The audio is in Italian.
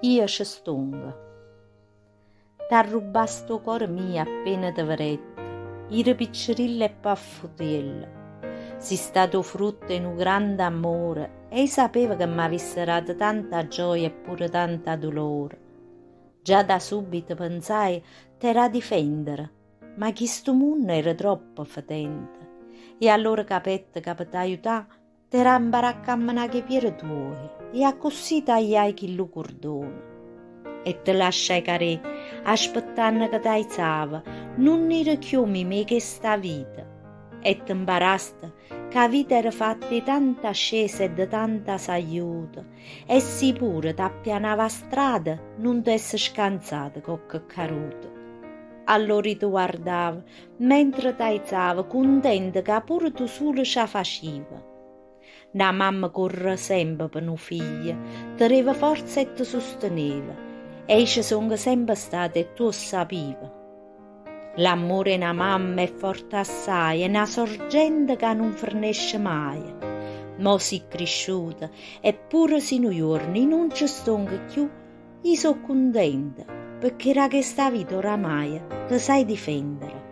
Io ci stongo. T'ha rubato sto cuore mio appena te vedette, ira piccerilla e paffutella. Si stato frutto in un grande amore e sapeva che m'avesse dato tanta gioia e pure tanta dolore. Già da subito pensai t'era a difendere, ma chi sto mondo era troppo fetente. E allora capette che per t'aiutare t'era imparare a camminare che piedi tuoi e a così tagliai chi lo cordone. E te lasciai carè, aspettando che t'aizzava, non era chiumi me che sta vita. E t'imparasti che la vita era fatta di tanta ascesa e di tanta aiuto, e sì pure t'appianava strada, non t'esse scansata con che caruto. Allora ti guardava, mentre t'aizzava, contenta che pure tu solo ce la faceva. La mamma corre sempre per un figlio, ti dava forza e ti sosteneva. E ci sono sempre state e tu lo sapevi. L'amore di una mamma è forte assai, è una sorgente che non fornisce mai. Mo si cresciuta, eppure sino ai giorni non ci sono più, io sono contenta, perché da questa vita oramai ti sai difendere.